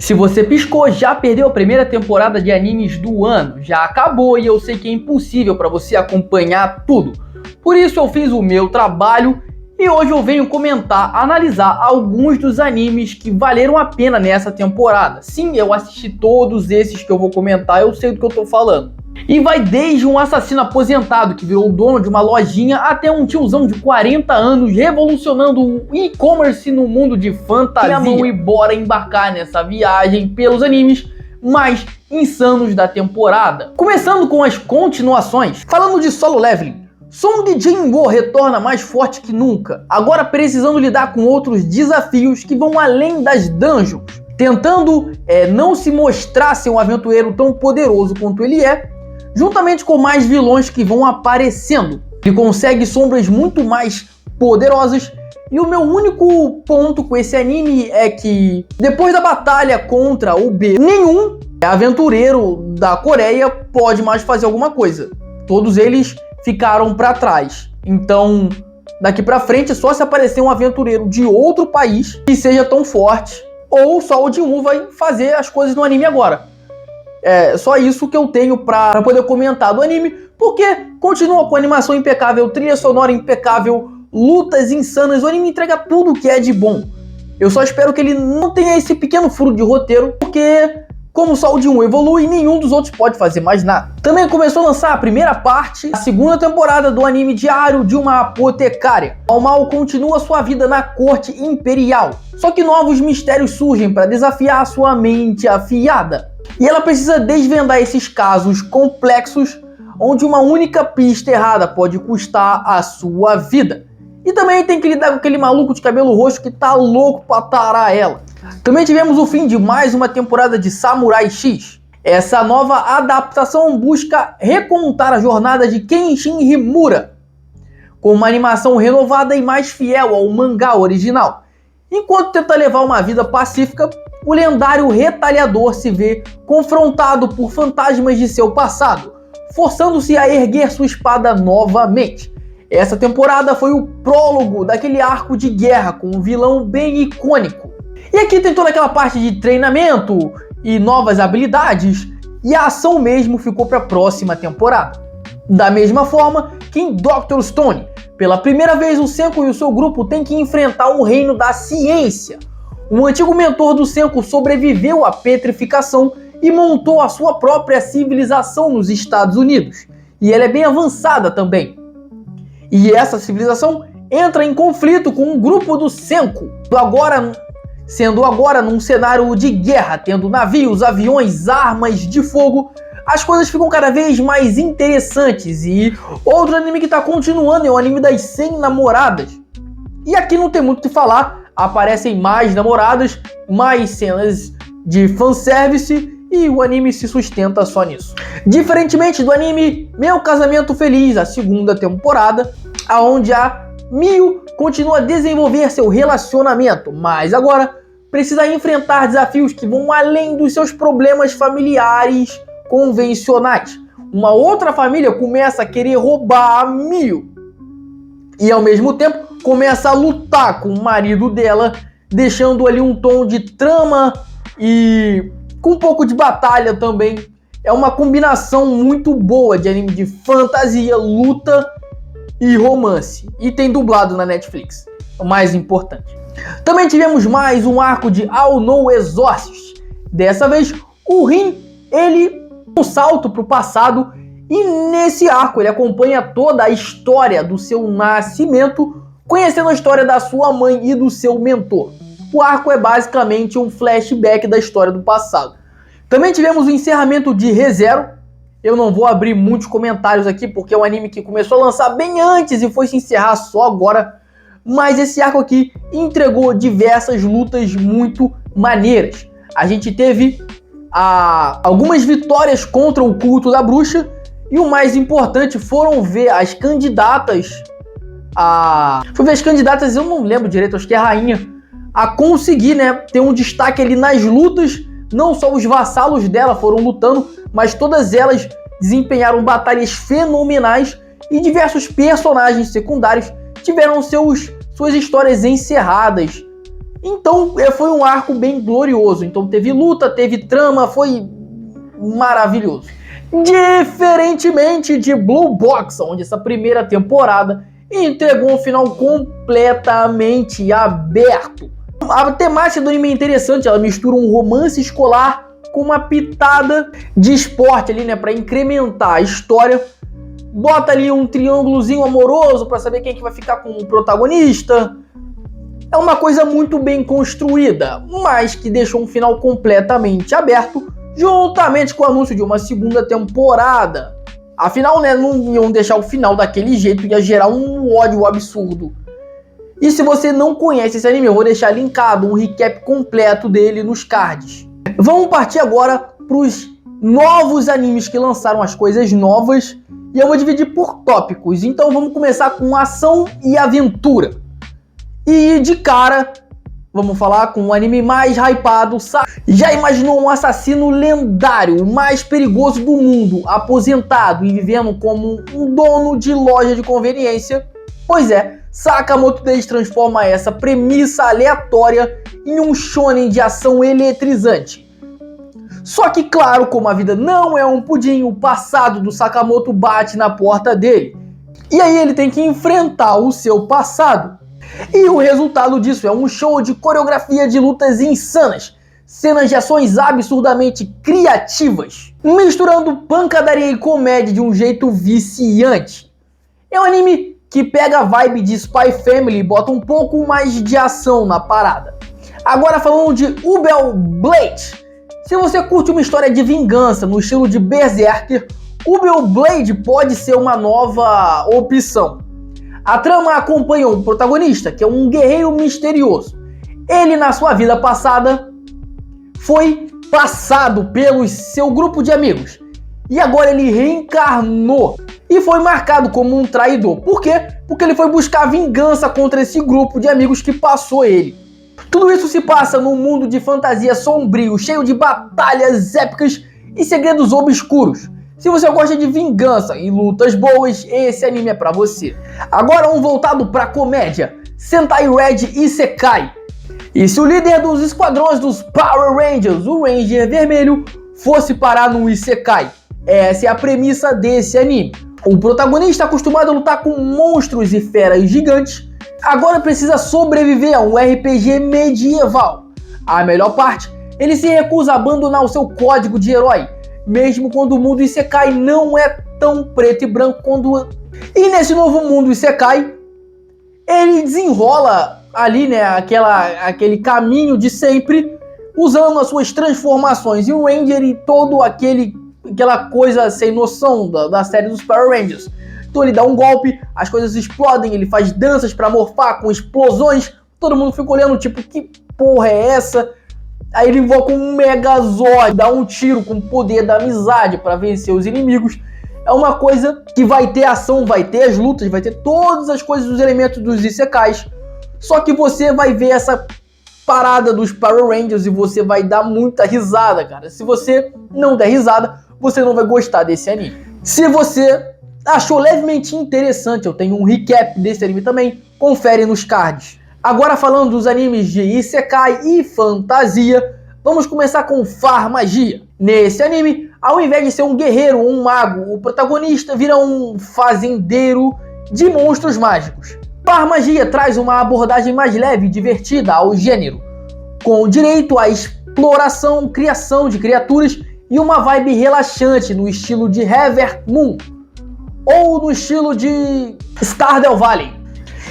Se você piscou, já perdeu a primeira temporada de animes do ano. Já acabou e eu sei que é impossível para você acompanhar tudo. Por isso eu fiz o meu trabalho e hoje eu venho comentar, analisar alguns dos animes que valeram a pena nessa temporada. Sim, eu assisti todos esses que eu vou comentar, eu sei do que eu tô falando. E vai desde um assassino aposentado que virou dono de uma lojinha até um tiozão de 40 anos revolucionando o e-commerce no mundo de fantasia. E bora embarcar nessa viagem pelos animes mais insanos da temporada. Começando com as continuações. Falando de Solo Leveling, Song Jin-woo retorna mais forte que nunca, agora precisando lidar com outros desafios que vão além das dungeons. Tentando não se mostrar ser um aventureiro tão poderoso quanto ele é, juntamente com mais vilões que vão aparecendo. Ele consegue sombras muito mais poderosas. E o meu único ponto com esse anime é que, depois da batalha contra o B, nenhum aventureiro da Coreia pode mais fazer alguma coisa. Todos eles ficaram para trás. Então, daqui para frente, só se aparecer um aventureiro de outro país que seja tão forte, ou só o Jin-woo vai fazer as coisas no anime agora. É só isso que eu tenho pra poder comentar do anime, porque continua com animação impecável, trilha sonora impecável, lutas insanas, o anime entrega tudo que é de bom. Eu só espero que ele não tenha esse pequeno furo de roteiro, porque como só o Jin-woo evolui, nenhum dos outros pode fazer mais nada. Também começou a lançar a primeira parte, a segunda temporada do anime Diário de uma Apotecária. Ao Mal continua sua vida na corte imperial, só que novos mistérios surgem para desafiar sua mente afiada. E ela precisa desvendar esses casos complexos, onde uma única pista errada pode custar a sua vida. E também tem que lidar com aquele maluco de cabelo roxo que tá louco pra tarar ela. Também tivemos o fim de mais uma temporada de Samurai X. Essa nova adaptação busca recontar a jornada de Kenshin Himura, com uma animação renovada e mais fiel ao mangá original. Enquanto tenta levar uma vida pacífica, o lendário retalhador se vê confrontado por fantasmas de seu passado, forçando-se a erguer sua espada novamente. Essa temporada foi o prólogo daquele arco de guerra com um vilão bem icônico. E aqui tem toda aquela parte de treinamento e novas habilidades, e a ação mesmo ficou para a próxima temporada. Da mesma forma que em Dr. Stone, pela primeira vez o Senku e o seu grupo têm que enfrentar o reino da ciência. Um antigo mentor do Senku sobreviveu à petrificação e montou a sua própria civilização nos Estados Unidos. E ela é bem avançada também. E essa civilização entra em conflito com um grupo do Senku, sendo agora num cenário de guerra, tendo navios, aviões, armas de fogo. As coisas ficam cada vez mais interessantes. E outro anime que está continuando é o anime das 100 namoradas. E aqui não tem muito o que falar. Aparecem mais namoradas, mais cenas de fanservice e o anime se sustenta só nisso. Diferentemente do anime Meu Casamento Feliz, a segunda temporada, onde a Miyu continua a desenvolver seu relacionamento, mas agora precisa enfrentar desafios que vão além dos seus problemas familiares convencionais. Uma outra família começa a querer roubar a Miyu e ao mesmo tempo começa a lutar com o marido dela, deixando ali um tom de trama e com um pouco de batalha também. É uma combinação muito boa de anime de fantasia, luta e romance. E tem dublado na Netflix, o mais importante. Também tivemos mais um arco de All No Exorcist. Dessa vez, o Rin, ele um salto para o passado e nesse arco ele acompanha toda a história do seu nascimento, conhecendo a história da sua mãe e do seu mentor. O arco é basicamente um flashback da história do passado. Também tivemos o encerramento de Re:Zero. Eu não vou abrir muitos comentários aqui, porque é um anime que começou a lançar bem antes e foi se encerrar só agora. Mas esse arco aqui entregou diversas lutas muito maneiras. A gente teve algumas vitórias contra o culto da bruxa. E o mais importante foram ver as candidatas eu não lembro direito, acho que é a rainha, a conseguir, ter um destaque ali nas lutas. Não só os vassalos dela foram lutando, mas todas elas desempenharam batalhas fenomenais e diversos personagens secundários tiveram suas histórias encerradas Então foi um arco bem glorioso. Então teve luta, teve trama, foi maravilhoso. Diferentemente de Blue Box, onde essa primeira temporada entregou um final completamente aberto. A temática do anime é interessante, ela mistura um romance escolar com uma pitada de esporte ali, né, para incrementar a história. Bota ali um triângulozinho amoroso para saber quem é que vai ficar com o protagonista. É uma coisa muito bem construída, mas que deixou um final completamente aberto, juntamente com o anúncio de uma segunda temporada. Afinal, né, não iam deixar o final daquele jeito, ia gerar um ódio absurdo. E se você não conhece esse anime, eu vou deixar linkado um recap completo dele nos cards. Vamos partir agora para os novos animes que lançaram as coisas novas, e eu vou dividir por tópicos. Então vamos começar com ação e aventura. E de cara, vamos falar com o anime mais hypado. Já imaginou um assassino lendário, o mais perigoso do mundo, aposentado e vivendo como um dono de loja de conveniência? Pois é, Sakamoto Days transforma essa premissa aleatória em um shonen de ação eletrizante. Só que claro, como a vida não é um pudim, o passado do Sakamoto bate na porta dele. E aí ele tem que enfrentar o seu passado. E o resultado disso é um show de coreografia de lutas insanas, cenas de ações absurdamente criativas, misturando pancadaria e comédia de um jeito viciante. É um anime que pega a vibe de Spy Family e bota um pouco mais de ação na parada. Agora falando de Ubel Blade. Se você curte uma história de vingança no estilo de Berserker, Ubel Blade pode ser uma nova opção. A trama acompanha o protagonista, que é um guerreiro misterioso. Ele, na sua vida passada, foi passado pelo seu grupo de amigos. E agora ele reencarnou e foi marcado como um traidor. Por quê? Porque ele foi buscar vingança contra esse grupo de amigos que passou ele. Tudo isso se passa num mundo de fantasia sombrio, cheio de batalhas épicas e segredos obscuros. Se você gosta de vingança e lutas boas, esse anime é pra você. Agora um voltado pra comédia, Sentai Red Isekai. E se o líder dos esquadrões dos Power Rangers, o Ranger Vermelho, fosse parar no Isekai? Essa é a premissa desse anime. O protagonista, acostumado a lutar com monstros e feras gigantes, agora precisa sobreviver a um RPG medieval. A melhor parte, ele se recusa a abandonar o seu código de herói, mesmo quando o mundo Isekai não é tão preto e branco quando... E nesse novo mundo Isekai, ele desenrola ali, né, aquele caminho de sempre, usando as suas transformações. E o Ranger e todo aquela coisa sem noção da série dos Power Rangers. Então ele dá um golpe, as coisas explodem, ele faz danças pra morfar com explosões, todo mundo fica olhando tipo, que porra é essa? Aí ele invoca um Megazord, dá um tiro com o poder da amizade para vencer os inimigos. É uma coisa que vai ter ação, vai ter as lutas, vai ter todas as coisas, os elementos dos Isekais. Só que você vai ver essa parada dos Power Rangers e você vai dar muita risada, cara. Se você não der risada, você não vai gostar desse anime. Se você achou levemente interessante, eu tenho um recap desse anime também, confere nos cards. Agora falando dos animes de Isekai e fantasia, vamos começar com Farmagia. Nesse anime, ao invés de ser um guerreiro ou um mago, o protagonista vira um fazendeiro de monstros mágicos. Farmagia traz uma abordagem mais leve e divertida ao gênero, com direito à exploração, criação de criaturas e uma vibe relaxante no estilo de Heather Moon ou no estilo de Stardew Valley.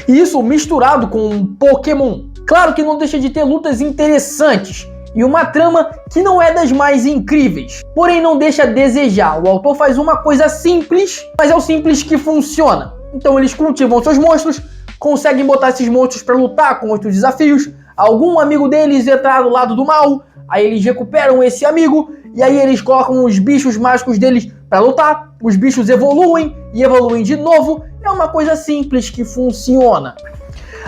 Isso misturado com Pokémon. Claro que não deixa de ter lutas interessantes e uma trama que não é das mais incríveis, porém não deixa a desejar. O autor faz uma coisa simples, mas é o simples que funciona. Então eles cultivam seus monstros, conseguem botar esses monstros para lutar com outros desafios. Algum amigo deles entrar do lado do mal, aí eles recuperam esse amigo e aí eles colocam os bichos mágicos deles para lutar. Os bichos evoluem e evoluem de novo. É uma coisa simples que funciona.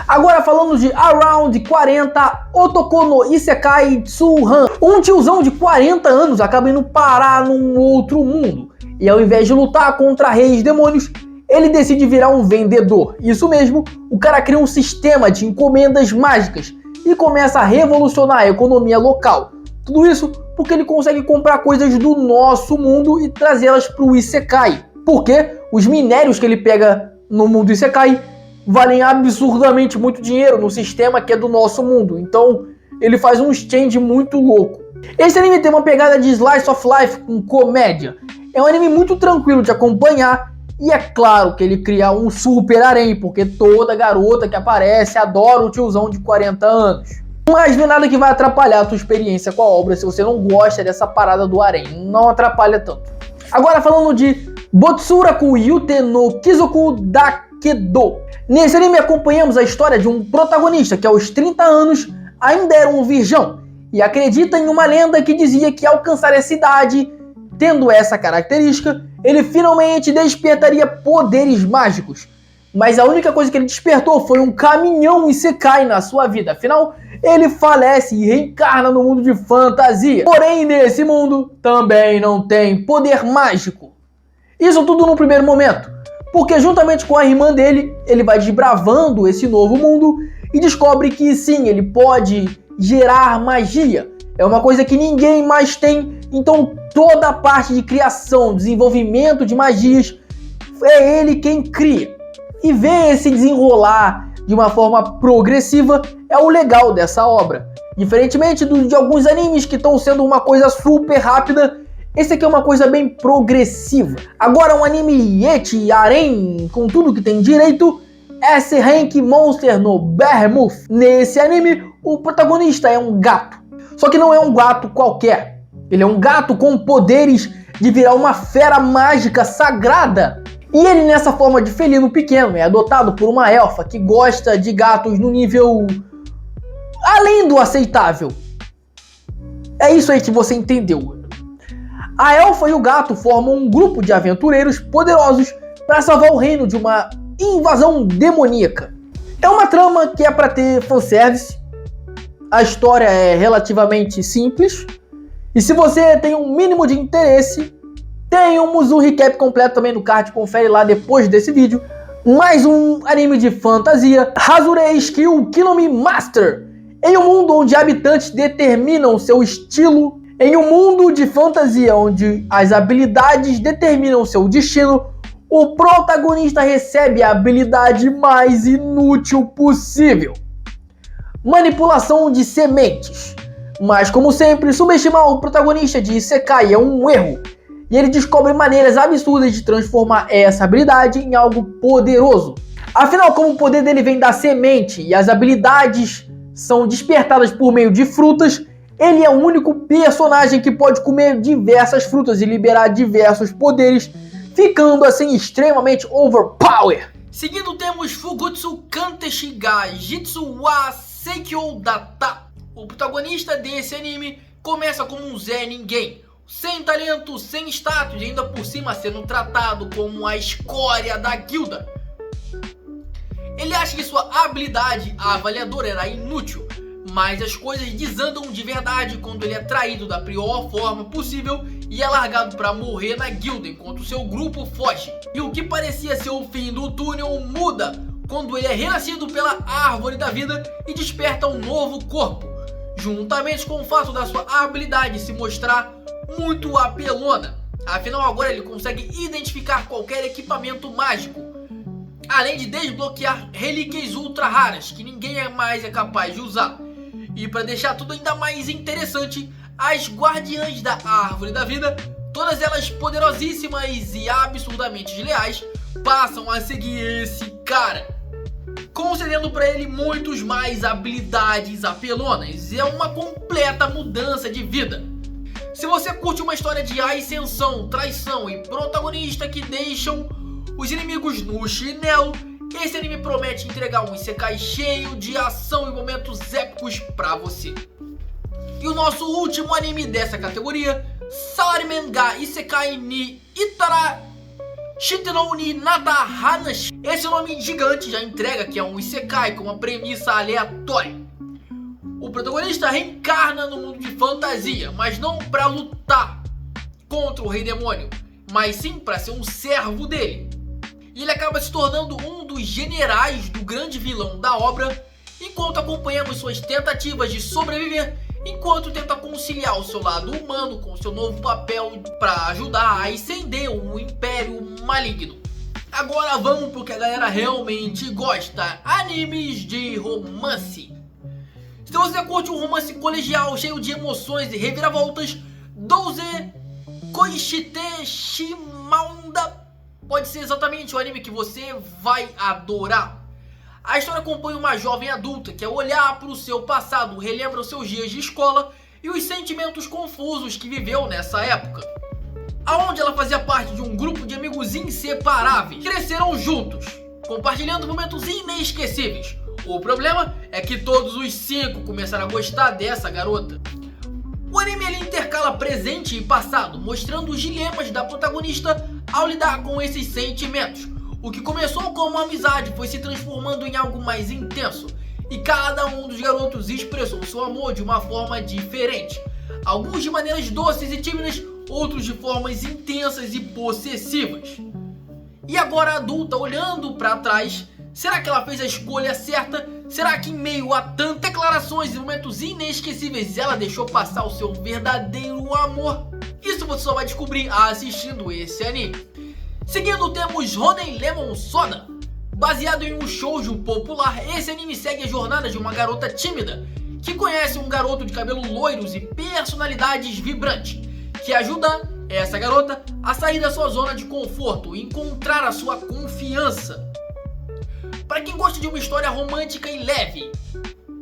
Agora falando de Around 40, Otoko no Isekai Tsuhan. Um tiozão de 40 anos acaba indo parar num outro mundo. E ao invés de lutar contra reis demônios, ele decide virar um vendedor. Isso mesmo, o cara cria um sistema de encomendas mágicas e começa a revolucionar a economia local. Tudo isso porque ele consegue comprar coisas do nosso mundo e trazê-las para o Isekai. Porque os minérios que ele pega no mundo Isekai valem absurdamente muito dinheiro no sistema que é do nosso mundo. Então ele faz um exchange muito louco. Esse anime tem uma pegada de slice of life com comédia. É um anime muito tranquilo de acompanhar. E é claro que ele cria um super harém, porque toda garota que aparece adora o tiozão de 40 anos. Mas não é nada que vai atrapalhar a tua experiência com a obra se você não gosta dessa parada do harém. Não atrapalha tanto. Agora falando de Botsuraku Yute no Kizoku Dakedo. Nesse anime acompanhamos a história de um protagonista que aos 30 anos ainda era um virgão. E acredita em uma lenda que dizia que ao alcançar essa idade, tendo essa característica, ele finalmente despertaria poderes mágicos. Mas a única coisa que ele despertou foi um caminhão Isekai na sua vida. Afinal, ele falece e reencarna no mundo de fantasia. Porém, nesse mundo, também não tem poder mágico. Isso tudo no primeiro momento. Porque juntamente com a irmã dele, ele vai desbravando esse novo mundo e descobre que sim, ele pode gerar magia. É uma coisa que ninguém mais tem. Então toda a parte de criação, desenvolvimento de magias, é ele quem cria. E ver esse desenrolar de uma forma progressiva é o legal dessa obra. Diferentemente de alguns animes que estão sendo uma coisa super rápida, esse aqui é uma coisa bem progressiva. Agora um anime eti, harém, com tudo que tem direito, esse Rank Monster no Behemoth. Nesse anime, o protagonista é um gato. Só que não é um gato qualquer. Ele é um gato com poderes de virar uma fera mágica sagrada. E ele, nessa forma de felino pequeno, é adotado por uma elfa que gosta de gatos no nível além do aceitável. É isso aí que você entendeu. A elfa e o gato formam um grupo de aventureiros poderosos para salvar o reino de uma invasão demoníaca. É uma trama que é para ter fanservice. A história é relativamente simples. E se você tem um mínimo de interesse, temos um recap completo também no card, confere lá depois desse vídeo. Mais um anime de fantasia, Hazure Skill Kinomi Master. Em um mundo onde habitantes determinam seu estilo, em um mundo de fantasia onde as habilidades determinam seu destino, o protagonista recebe a habilidade mais inútil possível: manipulação de sementes. Mas como sempre, subestimar o protagonista de Isekai é um erro. E ele descobre maneiras absurdas de transformar essa habilidade em algo poderoso. Afinal, como o poder dele vem da semente e as habilidades são despertadas por meio de frutas, ele é o único personagem que pode comer diversas frutas e liberar diversos poderes, ficando assim extremamente overpowered. Seguindo temos Fugutsu Kanteshi ga Jitsu wa Seikyo Data. O protagonista desse anime começa como um Zé Ninguém, sem talento, sem status e ainda por cima sendo tratado como a escória da guilda. Ele acha que sua habilidade avaliadora era inútil, mas as coisas desandam de verdade quando ele é traído da pior forma possível e é largado para morrer na guilda enquanto seu grupo foge. E o que parecia ser o fim do túnel muda quando ele é renascido pela árvore da vida e desperta um novo corpo, juntamente com o fato da sua habilidade se mostrar muito apelona. Afinal, agora ele consegue identificar qualquer equipamento mágico, além de desbloquear relíquias ultra raras que ninguém mais é capaz de usar. E para deixar tudo ainda mais interessante, as guardiãs da árvore da vida, todas elas poderosíssimas e absurdamente leais, passam a seguir esse cara, concedendo para ele muitos mais habilidades apelonas. E é uma completa mudança de vida. Se você curte uma história de ascensão, traição e protagonista que deixam os inimigos no chinelo, esse anime promete entregar um Isekai cheio de ação e momentos épicos pra você. E o nosso último anime dessa categoria, Salaryman ga Isekai ni Itara Shitenou ni Nata Hanashi. Esse nome gigante já entrega que é um Isekai com uma premissa aleatória. O protagonista reencarna no mundo de fantasia, mas não para lutar contra o Rei Demônio, mas sim para ser um servo dele. E ele acaba se tornando um dos generais do grande vilão da obra enquanto acompanhamos suas tentativas de sobreviver, enquanto tenta conciliar o seu lado humano com seu novo papel para ajudar a ascender o Império Maligno. Agora vamos pro que a galera realmente gosta: animes de romance. Se você curte um romance colegial cheio de emoções e reviravoltas, Douze Koishite Shimanda pode ser exatamente o anime que você vai adorar. A história acompanha uma jovem adulta que, ao olhar para o seu passado, relembra os seus dias de escola e os sentimentos confusos que viveu nessa época, aonde ela fazia parte de um grupo de amigos inseparáveis. Cresceram juntos, compartilhando momentos inesquecíveis. O problema é que todos os 5 começaram a gostar dessa garota. O anime ele intercala presente e passado, mostrando os dilemas da protagonista ao lidar com esses sentimentos. O que começou como uma amizade foi se transformando em algo mais intenso, e cada um dos garotos expressou seu amor de uma forma diferente. Alguns de maneiras doces e tímidas, outros de formas intensas e possessivas. E agora adulta, olhando para trás, será que ela fez a escolha certa? Será que em meio a tantas declarações e momentos inesquecíveis ela deixou passar o seu verdadeiro amor? Isso você só vai descobrir assistindo esse anime. Seguindo, temos Honey Lemon Soda. Baseado em um shoujo popular, esse anime segue a jornada de uma garota tímida que conhece um garoto de cabelos loiros e personalidades vibrantes, que ajuda essa garota a sair da sua zona de conforto e encontrar a sua confiança. Para quem gosta de uma história romântica e leve,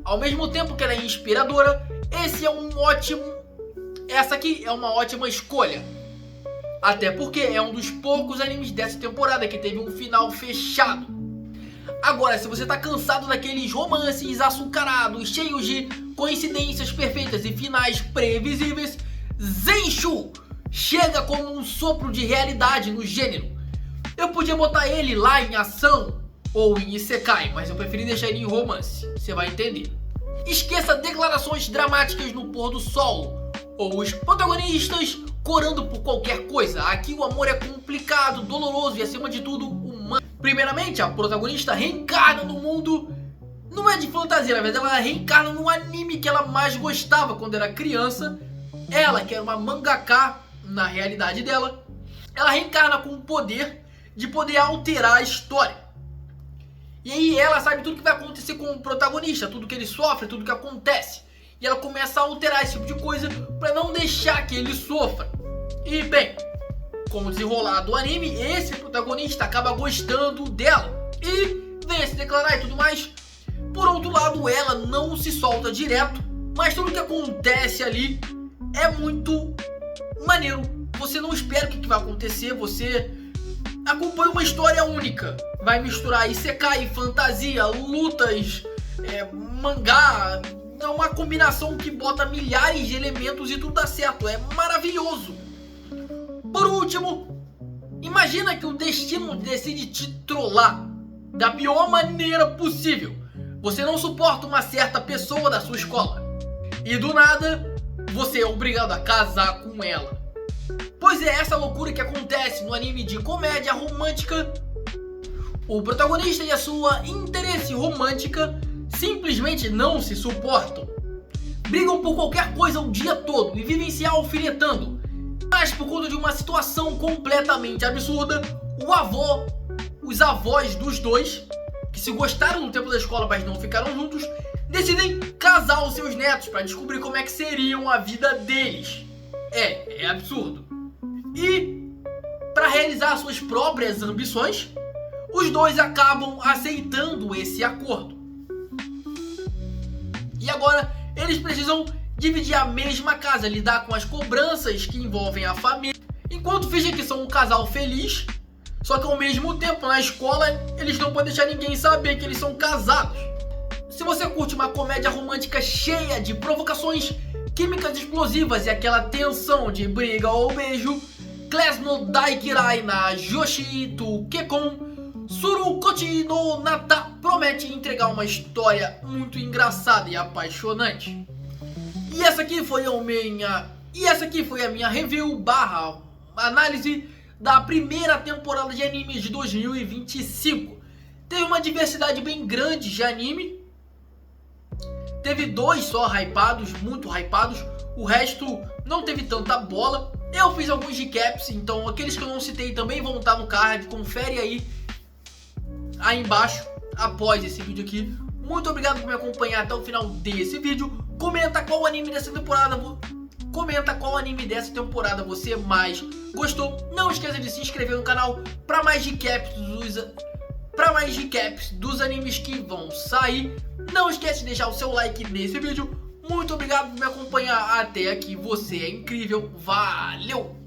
ao mesmo tempo que ela é inspiradora, essa aqui é uma ótima escolha. Até porque é um dos poucos animes dessa temporada que teve um final fechado. Agora, se você tá cansado daqueles romances açucarados, cheios de coincidências perfeitas e finais previsíveis, Zenshu chega como um sopro de realidade no gênero. Eu podia botar ele lá em ação ou em isekai, mas eu preferi deixar ele em romance, você vai entender. Esqueça declarações dramáticas no pôr do sol, ou os protagonistas corando por qualquer coisa. Aqui o amor é complicado, doloroso e, acima de tudo, humano. Primeiramente, a protagonista reencarna no mundo, não é de fantasia, na verdade ela reencarna no anime que ela mais gostava quando era criança. Ela, que era uma mangaka na realidade dela, ela reencarna com o poder de poder alterar a história. E aí ela sabe tudo que vai acontecer com o protagonista, tudo que ele sofre, tudo que acontece. E ela começa a alterar esse tipo de coisa para não deixar que ele sofra. E bem, com o desenrolar do anime, esse protagonista acaba gostando dela e vem a se declarar e tudo mais. Por outro lado, ela não se solta direto, mas tudo que acontece ali é muito maneiro. Você não espera o que vai acontecer, você acompanha uma história única. Vai misturar isekai, fantasia, lutas, mangá. É uma combinação que bota milhares de elementos e tudo dá certo. É maravilhoso. Por último, imagina que o destino decide te trollar da pior maneira possível. Você não suporta uma certa pessoa da sua escola e do nada você é obrigado a casar com ela. Pois é essa loucura que acontece no anime de comédia romântica. O protagonista e a sua interesse romântica simplesmente não se suportam. Brigam por qualquer coisa o dia todo e vivem se alfinetando. Mas por conta de uma situação completamente absurda, os avós dos dois, que se gostaram no tempo da escola mas não ficaram juntos, decidem casar os seus netos para descobrir como é que seriam a vida deles. É absurdo. E para realizar suas próprias ambições, os dois acabam aceitando esse acordo. E agora eles precisam dividir a mesma casa, lidar com as cobranças que envolvem a família, enquanto fingem que são um casal feliz, só que ao mesmo tempo na escola eles não podem deixar ninguém saber que eles são casados. Se você curte uma comédia romântica cheia de provocações, químicas explosivas e aquela tensão de briga ou beijo, Class no Daikirai na Joshi to Kekon Surukochi no Nata promete entregar uma história muito engraçada e apaixonante. E essa aqui foi a minha review / análise da primeira temporada de animes de 2025. Teve uma diversidade bem grande de anime, teve 2 só hypados, muito hypados, o resto não teve tanta bola. Eu fiz alguns recaps, então aqueles que eu não citei também vão estar no card, confere aí embaixo após esse vídeo aqui. Muito obrigado por me acompanhar até o final desse vídeo. Comenta qual anime dessa temporada você mais gostou. Não esqueça de se inscrever no canal para mais recaps dos animes que vão sair. Não esquece de deixar o seu like nesse vídeo. Muito obrigado por me acompanhar até aqui. Você é incrível. Valeu!